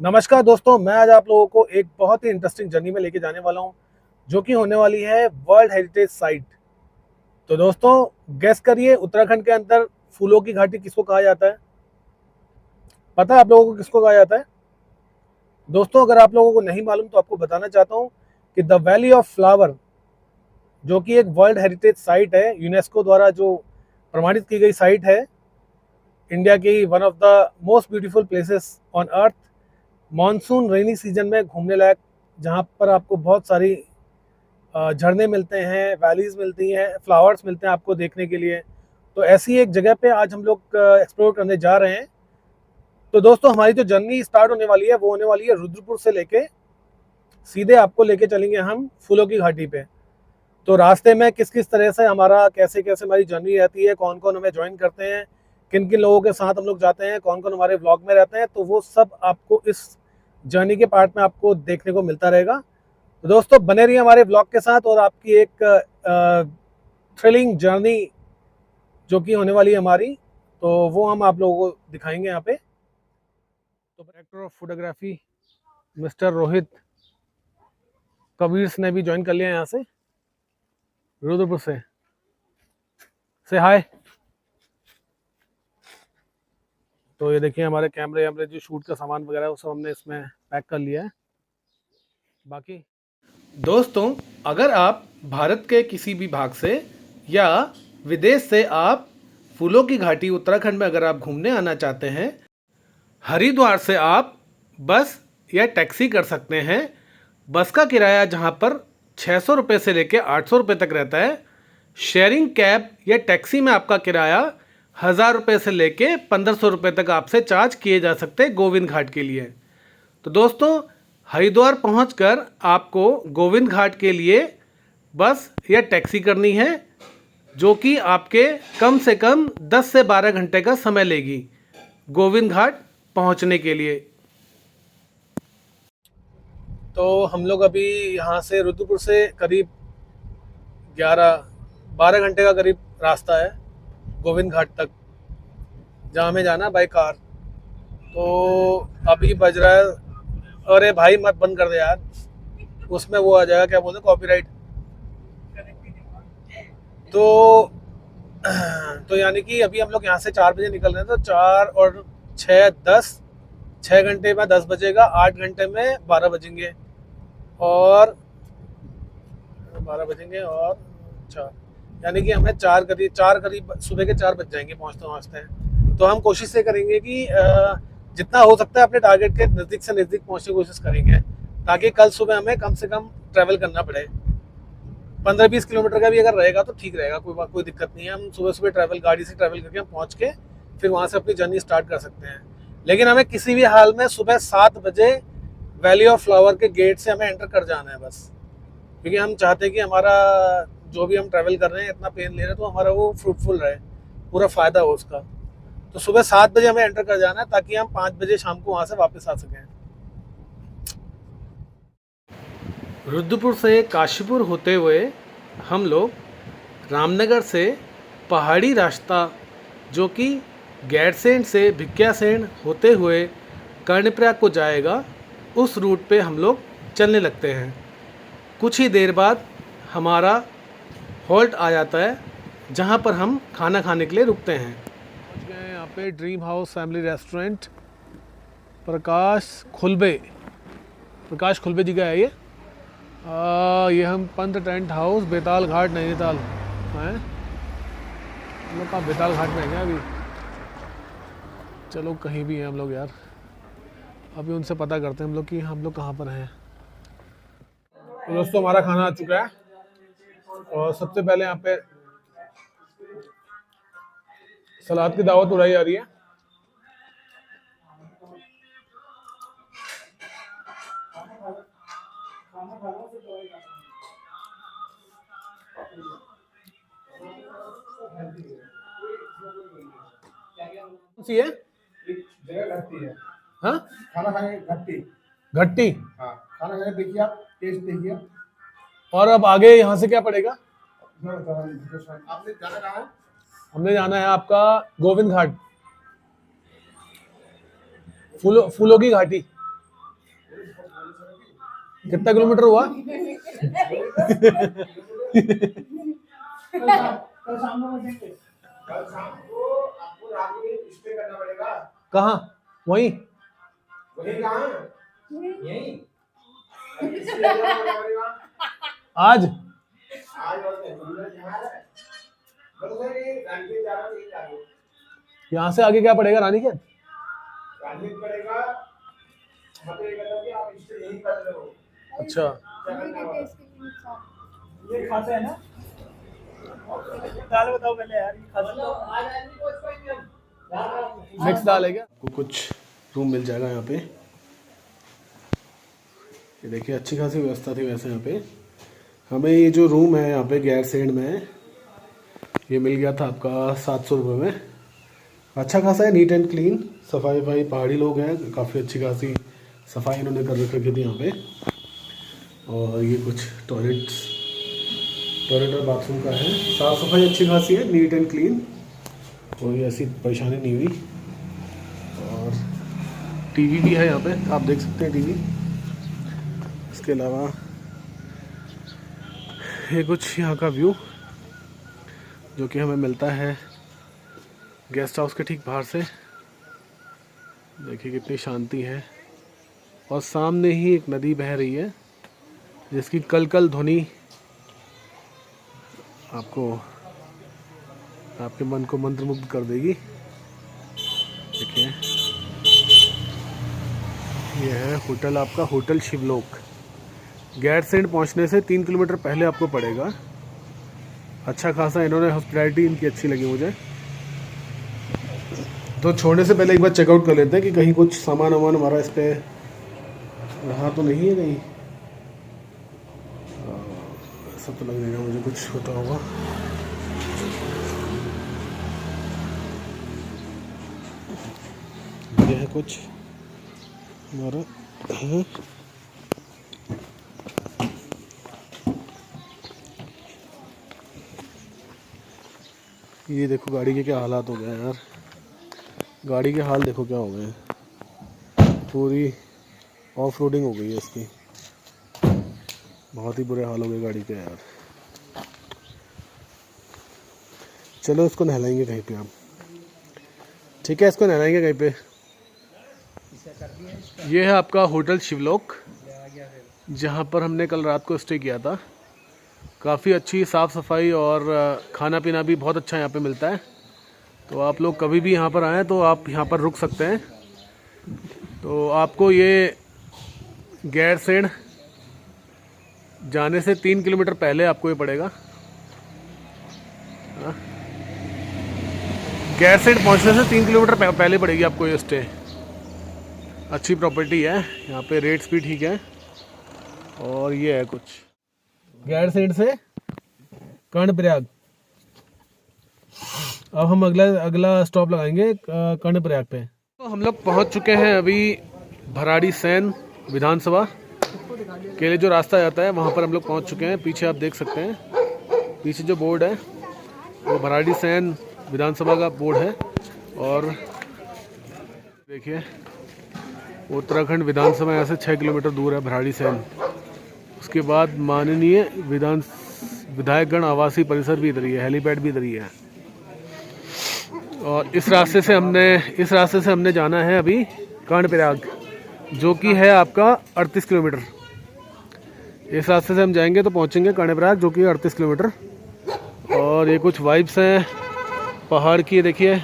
नमस्कार दोस्तों, मैं आज आप लोगों को एक बहुत ही इंटरेस्टिंग जर्नी में लेके जाने वाला हूं, जो कि होने वाली है वर्ल्ड हेरिटेज साइट। तो दोस्तों, गेस करिए उत्तराखंड के अंदर फूलों की घाटी किसको कहा जाता है? पता है आप लोगों को किसको कहा जाता है? दोस्तों, अगर आप लोगों को नहीं मालूम तो आपको बताना चाहता हूं कि द वैली ऑफ फ्लावर, जो कि एक वर्ल्ड हेरिटेज साइट है, यूनेस्को द्वारा जो प्रमाणित की गई साइट है, इंडिया की one of the most beautiful places on earth, monsoon rainy season में घूमने लायक, जहाँ पर आपको बहुत सारी झरने मिलते हैं, वैलीज मिलती हैं, फ्लावर्स मिलते हैं आपको देखने के लिए। तो ऐसी एक जगह पे आज हम लोग एक्सप्लोर करने जा रहे हैं। तो दोस्तों, हमारी जो जर्नी स्टार्ट होने वाली है वो होने वाली है रुद्रपुर से लेके सीधे आपको लेके चलेंगे हम फूलों की घाटी पे। तो रास्ते में किस किस तरह से हमारा कैसे कैसे हमारी जर्नी रहती है, कौन कौन हमें ज्वाइन करते हैं, किन किन लोगों के साथ हम लोग जाते हैं, कौन कौन हमारे व्लॉग में रहते हैं, तो वो सब आपको इस जर्नी के पार्ट में आपको देखने को मिलता रहेगा। तो दोस्तों, बने रहिए हमारे ब्लॉग के साथ और आपकी एक थ्रिलिंग जर्नी जो कि होने वाली है हमारी, तो वो हम आप लोगों को दिखाएंगे यहाँ पे। तो director of photography mister Rohit Kabir ने भी ज्वाइन कर लिया यहाँ से, रुद्रपुर से हाय। तो ये देखिए हमारे कैमरे वैमरे जो शूट का सामान वगैरह है वो सब हमने इसमें पैक कर लिया है। बाकी दोस्तों, अगर आप भारत के किसी भी भाग से या विदेश से आप फूलों की घाटी उत्तराखंड में अगर आप घूमने आना चाहते हैं, हरिद्वार से आप बस या टैक्सी कर सकते हैं। बस का किराया जहां पर 600 रुपये से लेकर 800 रुपये तक रहता है। शेयरिंग कैब या टैक्सी में आपका किराया 1000 रुपये से लेके 1500 रुपये तक आपसे चार्ज किए जा सकते हैं गोविंद घाट के लिए। तो दोस्तों, हरिद्वार पहुंचकर आपको गोविंद घाट के लिए बस या टैक्सी करनी है, जो कि आपके कम से कम 10 से 12 घंटे का समय लेगी गोविंद घाट पहुंचने के लिए। तो हम लोग अभी यहाँ से रुद्रपुर से करीब 11-12 घंटे का करीब रास्ता है गोविंद घाट तक, जहाँ हमें जाना बाय कार। तो अभी बज रहा है, अरे भाई मत बंद कर दे यार, उसमें वो आ जाएगा, क्या बोलते हैं, कॉपीराइट। तो तो यानी कि अभी हम लोग यहाँ से 4 बजे निकल रहे हैं, तो 4 और 6 10, 6 घंटे में 10 बजेगा, 8 घंटे में 12 बजेंगे और 12 बजेंगे और 4, यानी कि हमें 4 करीब सुबह के 4 बज जाएंगे पहुँचते पहुँचते। तो हम कोशिश ये करेंगे कि जितना हो सकता है अपने टारगेट के नज़दीक से नज़दीक पहुँचने की कोशिश करेंगे, ताकि कल सुबह हमें कम से कम ट्रैवल करना पड़े। 15-20 किलोमीटर का भी अगर रहेगा तो ठीक रहेगा, कोई दिक्कत नहीं है। हम सुबह सुबह गाड़ी से ट्रैवल करके हम पहुँच के फिर वहाँ से अपनी जर्नी स्टार्ट कर सकते हैं। लेकिन हमें किसी भी हाल में सुबह 7 बजे वैली ऑफ फ्लावर के गेट से हमें एंटर कर जाना है बस, क्योंकि हम चाहते हैं कि हमारा जो भी हम ट्रैवल कर रहे हैं, इतना पेन ले रहे हैं, तो हमारा वो फ्रूटफुल रहे, पूरा फ़ायदा हो उसका। तो सुबह 7 बजे हमें एंटर कर जाना है, ताकि हम 5 बजे शाम को वहाँ से वापस आ सकें। रुद्रपुर से काशीपुर होते हुए हम लोग रामनगर से पहाड़ी रास्ता, जो कि गैरसैंण से भिकियासैंण होते हुए कर्णप्रयाग को जाएगा, उस रूट पे हम लोग चलने लगते हैं। कुछ ही देर बाद हमारा हॉल्ट आ जाता है, जहाँ पर हम खाना खाने के लिए रुकते हैं। पहुँच गए यहाँ पे ड्रीम हाउस फैमिली रेस्टोरेंट, प्रकाश खुलबे जी का है ये। ये हम पंत टेंट हाउस, बेताल घाट, नैनीताल हैं। हम लोग कहाँ बेताल घाट में है क्या अभी? चलो कहीं भी हैं हम लोग यार, अभी उनसे पता करते हैं हम लोग कि हम लोग कहाँ पर हैं। तो दोस्तों, हमारा खाना आ चुका है और सबसे पहले यहाँ पे सलाद की दावत उड़ाई जा रही है। सी है घट्टी है। हाँ, खाना खाने घट्टी। हाँ, खाना खाने देखिए, आप टेस्ट देखिए। और अब आगे यहाँ से क्या पड़ेगा? आपने जाना कहाँ है? हमने जाना है आपका गोविंद घाट, फूलों की घाटी। कितना किलोमीटर हुआ? कल शाम को बचेंगे। कल शाम को आपको रात में स्टे करना पड़ेगा। कहाँ? वहीं कहाँ? यहीं। आज यहाँ से आगे क्या पड़ेगा? रानी के पड़ेगा। आप स्टे यहीं कर लो। अच्छा, ये खाते हैं ना? दाल बताओ पहले यार, मिक्स दाल है क्या? आपको कुछ रूम मिल जाएगा यहाँ पे। ये देखिए अच्छी खासी व्यवस्था थी वैसे यहाँ पे। हमें ये जो रूम है यहाँ पे गैरसैंण में, ये मिल गया था आपका 700 रुपये में। अच्छा खासा है, नीट एंड क्लीन, सफाई वफाई, पहाड़ी लोग हैं, काफ़ी अच्छी खासी सफाई इन्होंने कर रखी थी यहाँ पे। और ये कुछ टॉयलेट और बाथरूम का है, साफ़ सफाई अच्छी खासी है, नीट एंड क्लीन, कोई ऐसी परेशानी नहीं हुई। और टीवी भी है यहाँ पे, आप देख सकते हैं टीवी। इसके अलावा ये कुछ यहाँ का व्यू जो कि हमें मिलता है गेस्ट हाउस के ठीक बाहर से। देखिए कितनी शांति है, और सामने ही एक नदी बह रही है जिसकी कल कल ध्वनि आपको, आपके मन को मंत्रमुग्ध कर देगी। देखिए ये है होटल, आपका होटल शिवलोक। गैरसैंण पहुंचने से 3 किलोमीटर पहले आपको पड़ेगा। अच्छा खासा इन्होंने हॉस्पिटैलिटी इनकी अच्छी लगी मुझे। तो छोड़ने से पहले एक बार चेकआउट कर लेते हैं कि कहीं कुछ सामान वामान हमारा इस पर रहा तो नहीं है कहीं। ऐसा तो लग रहा है मुझे कुछ होता होगा। ये है कुछ हमारा है। ये देखो गाड़ी के क्या हालात हो गए हैं यार, गाड़ी के हाल देखो क्या हो गए हैं, पूरी ऑफ रोडिंग हो गई है इसकी, बहुत ही बुरे हाल हो गए गाड़ी के यार। चलो इसको नहलाएंगे कहीं पे, आप ठीक है, इसको नहलाएंगे कहीं पे। ये है आपका होटल शिवलोक, जहाँ पर हमने कल रात को स्टे किया था। काफ़ी अच्छी साफ़ सफाई और खाना पीना भी बहुत अच्छा यहाँ पे मिलता है। तो आप लोग कभी भी यहाँ पर आएँ तो आप यहाँ पर रुक सकते हैं। तो आपको ये गैरसैंण जाने से 3 किलोमीटर पहले आपको ये पड़ेगा। गैरसैंण पहुँचने से 3 किलोमीटर पहले पड़ेगी आपको ये स्टे। अच्छी प्रॉपर्टी है यहाँ पे, रेट्स भी ठीक है। और ये है कुछ गैरसैंण से कर्णप्रयाग। अब हम अगला स्टॉप लगाएंगे कर्णप्रयाग पे। तो हम लोग पहुंच चुके हैं अभी भराड़ीसैंण विधानसभा के लिए जो रास्ता जाता है वहां पर हम लोग पहुंच चुके हैं। पीछे आप देख सकते हैं, पीछे जो बोर्ड है वो भराड़ीसैंण विधानसभा का बोर्ड है। और देखिए उत्तराखंड विधानसभा यहाँ से 6 किलोमीटर दूर है भराड़ीसैंण। उसके बाद माननीय विधायकगण आवासीय परिसर भी इधर ही है, हेलीपैड भी इधर ही है। और इस रास्ते से हमने जाना है अभी कर्णप्रयाग, जो कि है आपका 38 किलोमीटर। इस रास्ते से हम जाएंगे तो पहुंचेंगे कर्णप्रयाग, जो कि 38 किलोमीटर। और ये कुछ वाइब्स हैं पहाड़ की, देखिए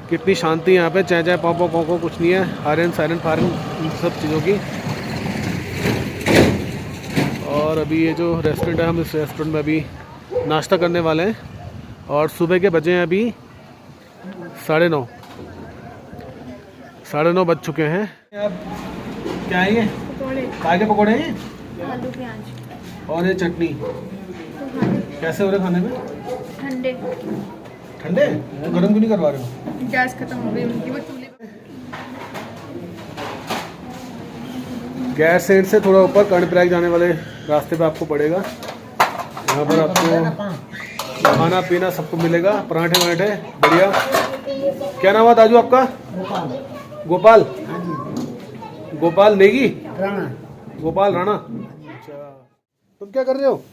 कितनी शांति यहाँ पे, चै चै पौ पौ पौ कुछ नहीं है, हायरन सायरन फायरन इन सब चीज़ों की। और अभी ये जो रेस्टोरेंट है, हम इस रेस्टोरेंट में अभी नाश्ता करने वाले हैं। और सुबह के बजे हैं अभी 9:30 बज चुके हैं। अब क्या है ये? काय के पकौड़े हैं, आलू प्याज और ये चटनी। कैसे हो रहे खाने में? ठंडे ठंडे? तो गर्म क्यों नहीं करवा रहे हो? गैस खत्म हो गई उनकी, वो चूल्हे गैरसैंण से थोड़ा ऊपर कर्णप्रयाग जाने वाले रास्ते पे आपको पड़ेगा। यहाँ पर आपको खाना पीना सबको मिलेगा, पराठे वराठे बढ़िया। क्या नाम है ताजू आपका? गोपाल। गोपाल नेगी गोपाल राणा। अच्छा, तुम क्या कर रहे हो?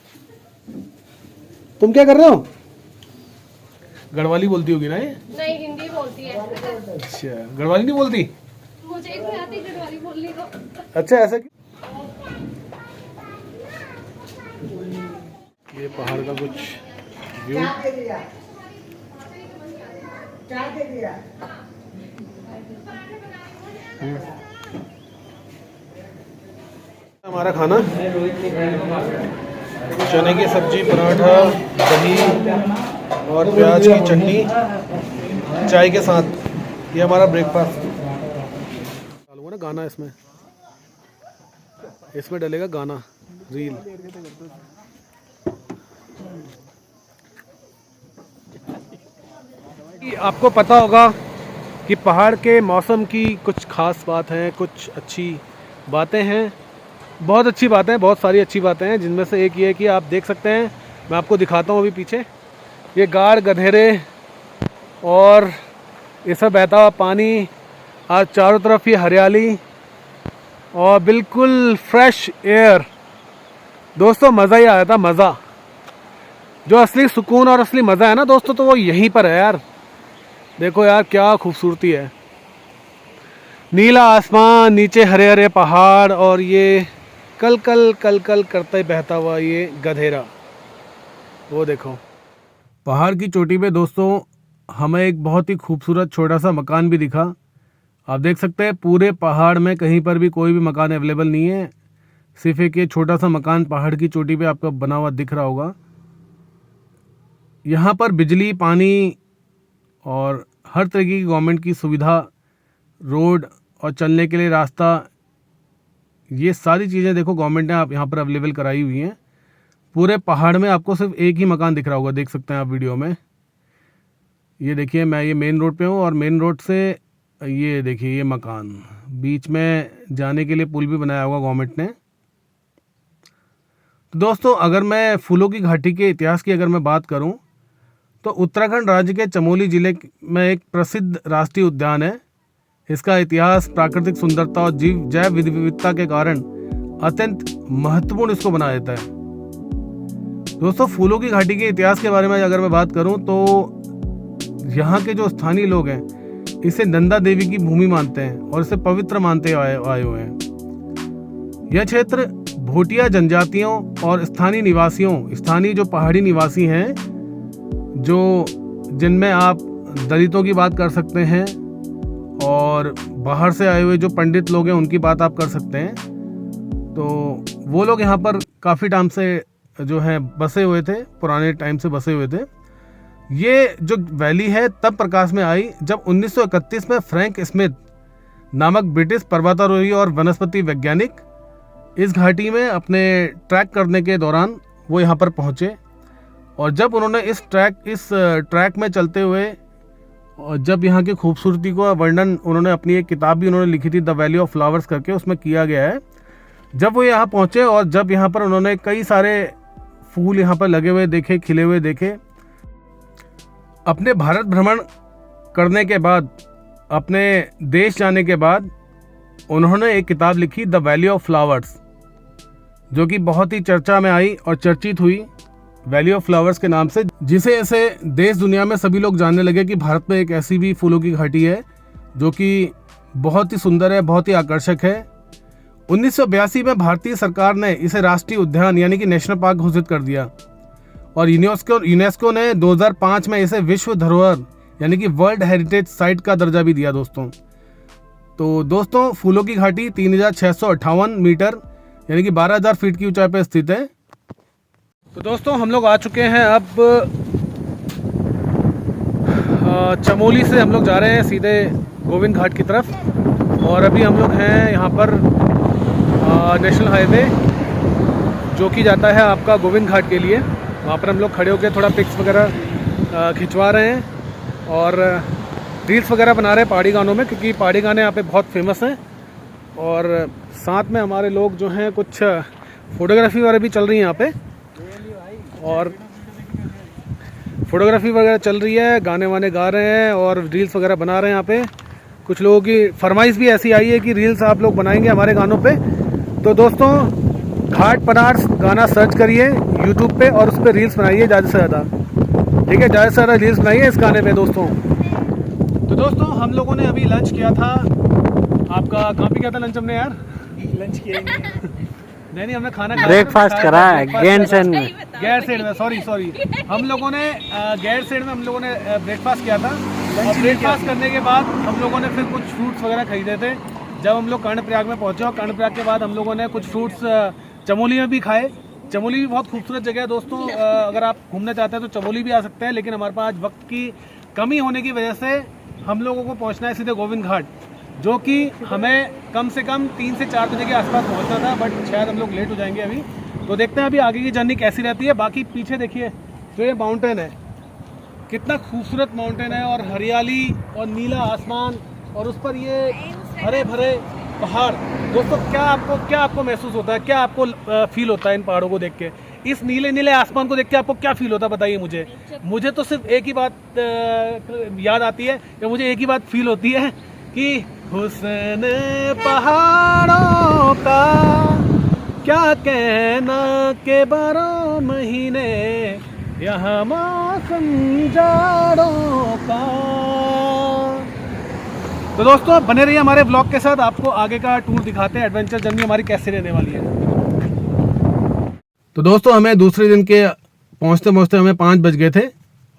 तुम क्या कर रहे हो? गढ़वाली बोलती होगी ना ये? नहीं, हिंदी बोलती है। अच्छा, गढ़वाली नहीं बोलती? मुझे एक नहीं आती गढ़वाली बोलने को। अच्छा, ऐसा क्यों? ये पहाड़ का कुछ व्यू। हमारा खाना चने की सब्जी, पराठा, दही और प्याज की चटनी चाय के साथ। ये हमारा ब्रेकफास्ट। डालूंगा ना गाना इसमें, इसमें डलेगा गाना, रील। आपको पता होगा कि पहाड़ के मौसम की कुछ खास बात है, कुछ अच्छी बातें हैं, बहुत अच्छी बातें हैं, बहुत सारी अच्छी बातें हैं, जिनमें से एक ये है कि आप देख सकते हैं, मैं आपको दिखाता हूँ अभी पीछे, ये गाढ़ गधेरे और इसमें बहता हुआ पानी, आज चारों तरफ ये हरियाली और बिल्कुल फ्रेश एयर। दोस्तों मज़ा ही आया था, मज़ा। जो असली सुकून और असली मज़ा है ना दोस्तों, तो वो यहीं पर है यार। देखो यार क्या खूबसूरती है, नीला आसमान, नीचे हरे हरे पहाड़ और ये कल कल कल कल करते बहता हुआ ये गधेरा। वो देखो पहाड़ की चोटी पे दोस्तों हमें एक बहुत ही खूबसूरत छोटा सा मकान भी दिखा। आप देख सकते हैं पूरे पहाड़ में कहीं पर भी कोई भी मकान अवेलेबल नहीं है, सिर्फ एक ये छोटा सा मकान पहाड़ की चोटी पे आपको बना हुआ दिख रहा होगा। यहाँ पर बिजली, पानी और हर तरीके की गवर्नमेंट की सुविधा, रोड और चलने के लिए रास्ता, ये सारी चीज़ें देखो गवर्नमेंट ने आप यहाँ पर अवेलेबल कराई हुई हैं। पूरे पहाड़ में आपको सिर्फ एक ही मकान दिख रहा होगा, देख सकते हैं आप वीडियो में। ये देखिए मैं ये मेन रोड पे हूँ और मेन रोड से ये देखिए ये मकान, बीच में जाने के लिए पुल भी बनाया होगा गवर्नमेंट ने। तो दोस्तों अगर मैं फूलों की घाटी के इतिहास की अगर मैं बात करूं, तो उत्तराखंड राज्य के चमोली जिले में एक प्रसिद्ध राष्ट्रीय उद्यान है। इसका इतिहास प्राकृतिक सुंदरता और जैव विविधता के कारण अत्यंत महत्वपूर्ण इसको बना देता है। दोस्तों फूलों की घाटी के इतिहास के बारे में अगर मैं बात करूं, तो यहाँ के जो स्थानीय लोग हैं इसे नंदा देवी की भूमि मानते हैं और इसे पवित्र मानते आए हुए हैं। यह क्षेत्र भोटिया जनजातियों और स्थानीय जो पहाड़ी निवासी हैं, जो जिनमें आप दलितों की बात कर सकते हैं और बाहर से आए हुए जो पंडित लोग हैं उनकी बात आप कर सकते हैं। तो वो लोग यहाँ पर काफ़ी टाइम से जो है बसे हुए थे, पुराने टाइम से बसे हुए थे। ये जो वैली है तब प्रकाश में आई जब 1931 में फ्रैंक स्मिथ नामक ब्रिटिश पर्वतारोही और वनस्पति वैज्ञानिक इस घाटी में अपने ट्रैक करने के दौरान वो यहाँ पर पहुँचे। और जब उन्होंने इस ट्रैक में चलते हुए और जब यहाँ की खूबसूरती को वर्णन उन्होंने अपनी एक किताब भी उन्होंने लिखी थी, द वैली ऑफ फ्लावर्स करके, उसमें किया गया है। जब वो यहाँ पहुँचे और जब यहाँ पर उन्होंने कई सारे फूल यहाँ पर लगे हुए देखे, खिले हुए देखे, अपने भारत भ्रमण करने के बाद, अपने देश जाने के बाद उन्होंने एक किताब लिखी द वैली ऑफ फ्लावर्स, जो कि बहुत ही चर्चा में आई और चर्चित हुई वैली ऑफ फ्लावर्स के नाम से, जिसे ऐसे देश दुनिया में सभी लोग जानने लगे कि भारत में एक ऐसी भी फूलों की घाटी है जो कि बहुत ही सुंदर है, बहुत ही आकर्षक है। 1982 में भारतीय सरकार ने इसे राष्ट्रीय उद्यान यानी कि नेशनल पार्क घोषित कर दिया और यूनेस्को ने 2005 में इसे विश्व धरोहर यानी कि वर्ल्ड हेरिटेज साइट का दर्जा भी दिया दोस्तों। तो दोस्तों फूलों की घाटी 3658 मीटर यानी कि 12000 फीट की ऊंचाई पर स्थित है। तो दोस्तों हम लोग आ चुके हैं अब चमोली से हम लोग जा रहे हैं सीधे गोविंद घाट की तरफ। और अभी हम लोग हैं यहाँ पर नेशनल हाईवे जो कि जाता है आपका गोविंद घाट के लिए। वहाँ पर हम लोग खड़े होकर थोड़ा पिक्स वगैरह खिंचवा रहे हैं और रील्स वगैरह बना रहे हैं पहाड़ी गानों में, क्योंकि पहाड़ी गाने यहाँ पे बहुत फेमस हैं। और साथ में हमारे लोग जो हैं कुछ फोटोग्राफी वगैरह भी चल रही है यहाँ पे, और फोटोग्राफी वगैरह चल रही है, गाने वाने गा रहे हैं और रील्स वगैरह बना रहे हैं यहाँ पे। कुछ लोगों की फरमाइश भी ऐसी आई है कि रील्स आप लोग बनाएंगे हमारे गानों पे, तो दोस्तों घाट बनारस गाना सर्च करिए यूट्यूब पे और उस पर रील्स बनाइए ज़्यादा से ज़्यादा, ठीक है, ज़्यादा से ज़्यादा रील्स बनाइए इस गाने पे दोस्तों। तो दोस्तों हम लोगों ने अभी लंच किया था, आपका कहाँ पे किया था लंच हमने यार? लंच किया नहीं हमने खाना ब्रेकफास्ट करा है गैरसैंड में। गैरसैंड में, सॉरी हम लोगों ने गैरसैंड में हम लोगों ने ब्रेकफास्ट किया था। और ब्रेकफास्ट करने के बाद हम लोगों ने फिर कुछ फ्रूट्स वगैरह खरीदे थे। जब हम लोग कर्णप्रयाग में पहुंचे और कर्णप्रयाग के बाद हम लोगों ने कुछ फ्रूट्स चमोली में भी खाए। चमोली भी बहुत खूबसूरत जगह है दोस्तों, अगर आप घूमना चाहते हैं तो चमोली भी आ सकते हैं, लेकिन हमारे पास आज वक्त की कमी होने की वजह से हम लोगों को पहुंचना है सीधे गोविंद घाट, जो कि हमें कम से कम 3 से 4 बजे के आसपास पहुंचना था, बट शायद हम लोग लेट हो जाएंगे अभी। तो देखते हैं अभी आगे की जर्नी कैसी रहती है। बाकी पीछे देखिए जो ये माउंटेन है, कितना खूबसूरत माउंटेन है और हरियाली और नीला आसमान और उस पर ये हरे भरे पहाड़। दोस्तों क्या आपको महसूस होता है, क्या आपको फील होता है इन पहाड़ों को देख के, इस नीले नीले आसमान को देख के आपको क्या फील होता है बताइए मुझे तो सिर्फ एक ही बात याद आती है, या मुझे एक ही बात फील होती है कि हुस्न पहाड़ों का क्या कहना के 12 महीने यहाँ मौसम जाड़ों का। तो दोस्तों बने रहिए हमारे ब्लॉग के साथ, आपको आगे का टूर दिखाते हैं, एडवेंचर जर्नी हमारी कैसे रहने वाली है। तो दोस्तों हमें दूसरे दिन के पहुंचते पहुंचते हमें 5 बज गए थे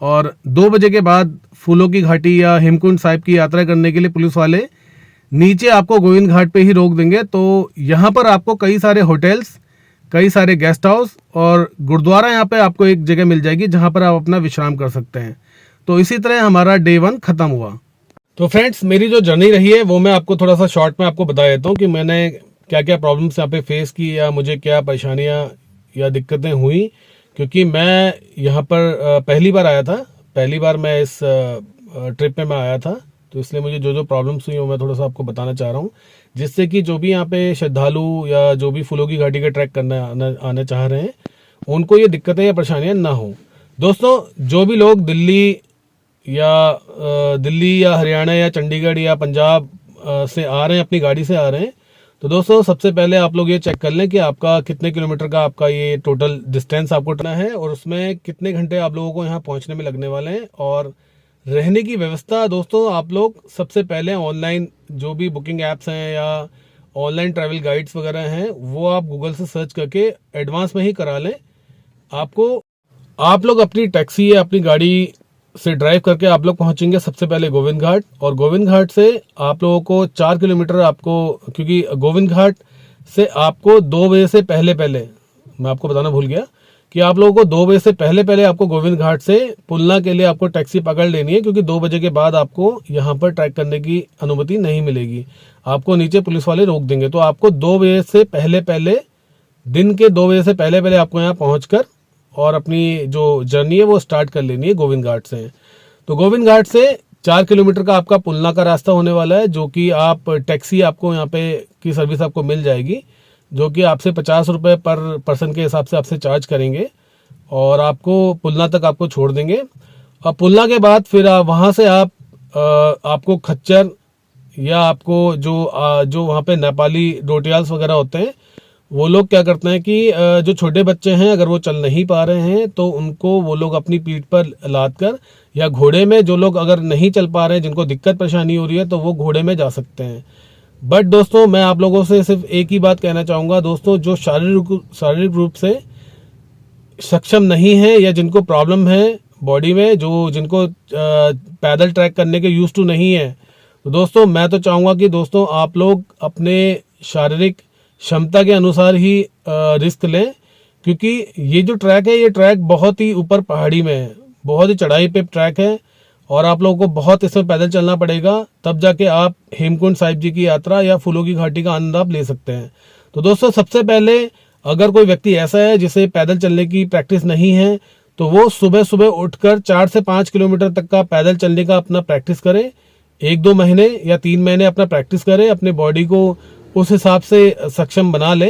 और 2 बजे के बाद फूलों की घाटी या हेमकुंड साहिब की यात्रा करने के लिए पुलिस वाले नीचे आपको गोविंद घाट पे ही रोक देंगे। तो यहाँ पर आपको कई सारे होटल्स, कई सारे गेस्ट हाउस और गुरुद्वारा यहाँ पे आपको एक जगह मिल जाएगी जहाँ पर आप अपना विश्राम कर सकते हैं। तो इसी तरह हमारा डे 1 खत्म हुआ। तो फ्रेंड्स मेरी जो जर्नी रही है वो मैं आपको थोड़ा सा शॉर्ट में आपको बता देता हूँ कि मैंने क्या क्या प्रॉब्लम्स यहाँ पे फेस की या मुझे क्या परेशानियाँ या दिक्कतें हुई, क्योंकि मैं यहाँ पर पहली बार आया था, पहली बार मैं इस ट्रिप में मैं आया था, तो इसलिए मुझे जो प्रॉब्लम्स हुई वो मैं थोड़ा सा आपको बताना चाह रहा हूँ, जिससे कि जो भी यहाँ पे श्रद्धालु या जो भी फूलों की घाटी का ट्रैक करना आना चाह रहे हैं उनको ये दिक्कतें या परेशानियाँ ना हो। दोस्तों जो भी लोग दिल्ली या हरियाणा या चंडीगढ़ या पंजाब से आ रहे हैं, अपनी गाड़ी से आ रहे हैं, तो दोस्तों सबसे पहले आप लोग ये चेक कर लें कि आपका कितने किलोमीटर का आपका ये टोटल डिस्टेंस आपको करना है और उसमें कितने घंटे आप लोगों को यहाँ पहुँचने में लगने वाले हैं। और रहने की व्यवस्था दोस्तों आप लोग सबसे पहले ऑनलाइन जो भी बुकिंग ऐप्स हैं या ऑनलाइन ट्रैवल गाइड्स वगैरह हैं वो आप गूगल से सर्च करके एडवांस में ही करा लें। आप लोग अपनी टैक्सी या अपनी गाड़ी से ड्राइव करके आप लोग पहुंचेंगे सबसे पहले गोविंद घाट, और गोविंद घाट से आप लोगों को 4 किलोमीटर आपको, क्योंकि गोविंद घाट से आपको 2 बजे से पहले मैं आपको बताना भूल गया कि आप लोगों को 2 बजे से पहले आपको गोविंद घाट से पुलना के लिए आपको टैक्सी पकड़ लेनी है, क्योंकि 2 बजे के बाद आपको यहाँ पर ट्रैक करने की अनुमति नहीं मिलेगी, आपको नीचे पुलिस वाले रोक देंगे। तो आपको 2 बजे से पहले दिन के 2 बजे से पहले आपको यहाँ पहुँच और अपनी जो जर्नी है वो स्टार्ट कर लेनी है गोविंद घाट से। तो गोविंद घाट से 4 किलोमीटर का आपका पुलना का रास्ता होने वाला है, जो कि आप टैक्सी आपको यहाँ पे की सर्विस आपको मिल जाएगी, जो कि आपसे 50 रुपये पर पर्सन के हिसाब से आपसे चार्ज करेंगे और आपको पुलना तक आपको छोड़ देंगे। और पुलना के बाद फिर वहाँ से आपको खच्चर या आपको जो वहाँ पे नेपाली डोटियाल्स वगैरह होते हैं, वो लोग क्या करते हैं कि जो छोटे बच्चे हैं अगर वो चल नहीं पा रहे हैं तो उनको वो लोग अपनी पीठ पर लाद कर, या घोड़े में जो लोग अगर नहीं चल पा रहे हैं, जिनको दिक्कत परेशानी हो रही है, तो वो घोड़े में जा सकते हैं। बट दोस्तों मैं आप लोगों से सिर्फ एक ही बात कहना चाहूँगा दोस्तों, जो शारीरिक रूप से सक्षम नहीं है या जिनको प्रॉब्लम है बॉडी में, जिनको पैदल ट्रैक करने के यूज टू नहीं है, तो दोस्तों मैं तो चाहूँगा कि दोस्तों आप लोग अपने शारीरिक क्षमता के अनुसार ही रिस्क लें, क्योंकि ये जो ट्रैक है ये ट्रैक बहुत ही ऊपर पहाड़ी में है, बहुत ही चढ़ाई पे ट्रैक है और आप लोगों को बहुत इसमें पैदल चलना पड़ेगा, तब जाके आप हेमकुंड साहिब जी की यात्रा या फूलों की घाटी का आनंद आप ले सकते हैं। तो दोस्तों सबसे पहले अगर कोई व्यक्ति ऐसा है जिसे पैदल चलने की प्रैक्टिस नहीं है, तो वो सुबह उठकर 4 से 5 किलोमीटर तक का पैदल चलने का अपना प्रैक्टिस करे, 1-2 महीने या 3 महीने अपना प्रैक्टिस करे, अपने बॉडी को उस हिसाब से सक्षम बना ले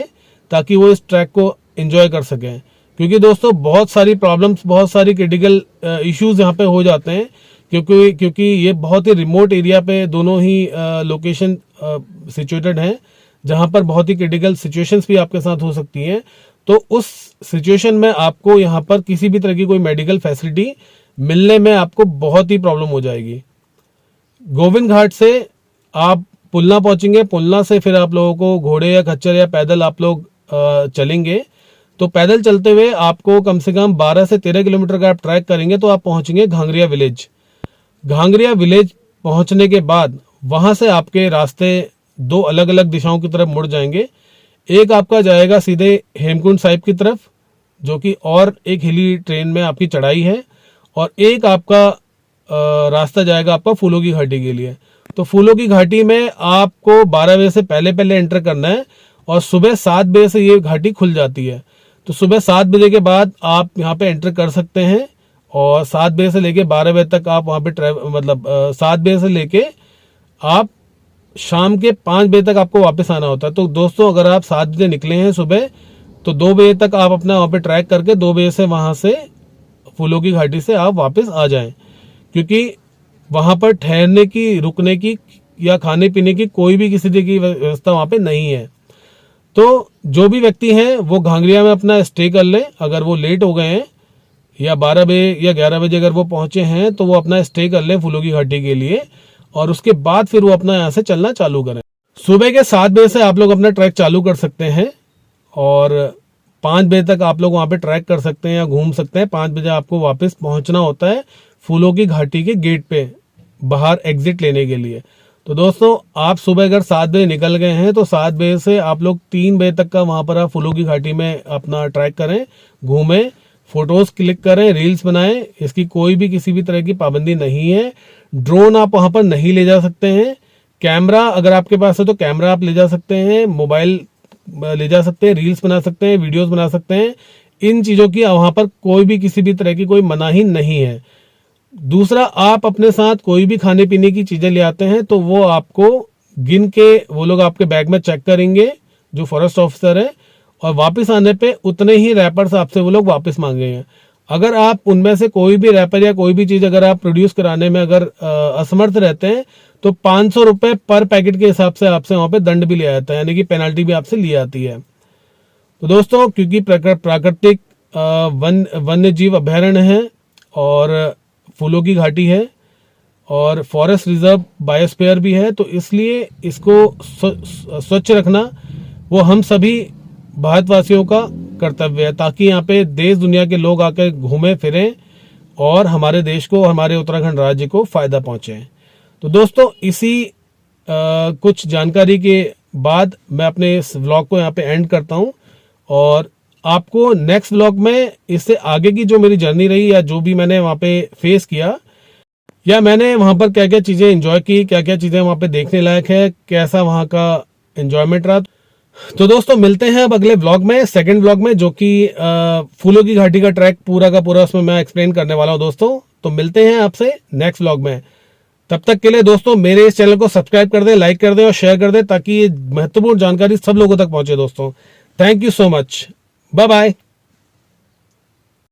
ताकि वो इस ट्रैक को एंजॉय कर सकें। क्योंकि दोस्तों बहुत सारी प्रॉब्लम्स, बहुत सारी क्रिटिकल इश्यूज यहाँ पे हो जाते हैं, क्योंकि ये बहुत ही रिमोट एरिया पे दोनों ही लोकेशन सिचुएटेड हैं, जहां पर बहुत ही क्रिटिकल सिचुएशंस भी आपके साथ हो सकती हैं, तो उस सिचुएशन में आपको यहाँ पर किसी भी तरह की कोई मेडिकल फैसिलिटी मिलने में आपको बहुत ही प्रॉब्लम हो जाएगी। गोविंद घाट से आप पुलना पहुंचेंगे, पुलना से फिर आप लोगों को घोड़े या खच्चर या पैदल आप लोग चलेंगे। तो पैदल चलते हुए आपको कम से कम 12 से 13 किलोमीटर का आप ट्रैक करेंगे तो आप पहुंचेंगे घांगरिया विलेज। घांगरिया विलेज पहुंचने के बाद वहां से आपके रास्ते दो अलग अलग दिशाओं की तरफ मुड़ जाएंगे। एक आपका जाएगा सीधे हेमकुंड साहिब की तरफ, जो कि और एक हिली ट्रेन में आपकी चढ़ाई है, और एक आपका रास्ता जाएगा आपका फूलों की घाटी के लिए। तो फूलों की घाटी में आपको 12 बजे से पहले पहले एंटर करना है, और सुबह 7 बजे से ये घाटी खुल जाती है। तो सुबह 7 बजे के बाद आप यहाँ पे एंटर कर सकते हैं, और 7 बजे से लेके 12 बजे तक आप वहाँ पे 7 बजे से लेके आप शाम के 5 बजे तक आपको वापस आना होता है। तो दोस्तों अगर आप 7 बजे निकले हैं सुबह, तो 2 बजे तक आप अपना वहाँ पे ट्रैक करके 2 बजे से वहाँ से फूलों की घाटी से आप वापस आ जाएं, क्योंकि वहाँ पर ठहरने की, रुकने की या खाने पीने की कोई भी किसी तरह की व्यवस्था वहाँ पे नहीं है। तो जो भी व्यक्ति हैं वो घांगरिया में अपना स्टे कर लें। अगर वो लेट हो गए हैं या 12 बजे या 11 बजे अगर वो पहुंचे हैं तो वो अपना स्टे कर लें फूलों की घाटी के लिए, और उसके बाद फिर वो अपना यहाँ से चलना चालू करें। सुबह के 7 बजे से आप लोग अपना ट्रैक चालू कर सकते हैं, और 5 बजे तक आप लोग वहाँ पे ट्रैक कर सकते हैं या घूम सकते हैं। 5 बजे आपको वापस पहुँचना होता है फूलों की घाटी के गेट पे बाहर एग्जिट लेने के लिए। तो दोस्तों आप सुबह अगर 7 बजे निकल गए हैं तो 7 बजे से आप लोग 3 बजे तक का वहाँ पर आप फूलों की घाटी में अपना ट्रैक करें, घूमें, फोटोज क्लिक करें, रील्स बनाएं। इसकी कोई भी किसी भी तरह की पाबंदी नहीं है। ड्रोन आप वहाँ पर नहीं ले जा सकते हैं। कैमरा अगर आपके पास है तो कैमरा आप ले जा सकते हैं, मोबाइल ले जा सकते हैं, रील्स बना सकते हैं, वीडियोस बना सकते हैं। इन चीज़ों की वहाँ पर कोई भी किसी भी तरह की कोई मनाही नहीं है। दूसरा, आप अपने साथ कोई भी खाने पीने की चीजें ले आते हैं तो वो आपको गिन के वो लोग आपके बैग में चेक करेंगे, जो फॉरेस्ट ऑफिसर है, और वापस आने पे उतने ही रैपर्स आपसे वो लोग वापस मांगेंगे। अगर आप उनमें से कोई भी रैपर या कोई भी चीज अगर आप प्रोड्यूस कराने में अगर असमर्थ रहते हैं तो 500 रुपए पर पैकेट के हिसाब से आपसे वहां पे दंड भी लिया जाता है, यानी कि पेनल्टी भी आपसे ली जाती है। तो दोस्तों क्योंकि प्राकृतिक वन्य जीव अभयारण्य है और फूलों की घाटी है और फॉरेस्ट रिजर्व बायोस्फीयर भी है, तो इसलिए इसको स्वच्छ रखना वो हम सभी भारतवासियों का कर्तव्य है, ताकि यहाँ पे देश दुनिया के लोग आकर घूमें फिरें और हमारे देश को, हमारे उत्तराखंड राज्य को फायदा पहुंचे। तो दोस्तों इसी कुछ जानकारी के बाद मैं अपने इस व्लॉग को यहाँ पे एंड करता हूँ, और आपको नेक्स्ट व्लॉग में इससे आगे की जो मेरी जर्नी रही या जो भी मैंने वहाँ पे फेस किया, या मैंने वहाँ पर क्या क्या चीज़ें एंजॉय की, क्या क्या चीज़ें वहाँ पे देखने लायक है, कैसा वहाँ का एंजॉयमेंट रहा। तो दोस्तों मिलते हैं अब अगले व्लॉग में, सेकंड व्लॉग में, जो कि फूलों की घाटी का ट्रैक पूरा का पूरा उसमें मैं एक्सप्लेन करने वाला हूँ दोस्तों। तो मिलते हैं आपसे नेक्स्ट व्लॉग में। तब तक के लिए दोस्तों मेरे इस चैनल को सब्सक्राइब कर दें, लाइक कर दें और शेयर कर दें, ताकि ये महत्वपूर्ण जानकारी सब लोगों तक पहुंचे दोस्तों। Thank you so much. Bye bye.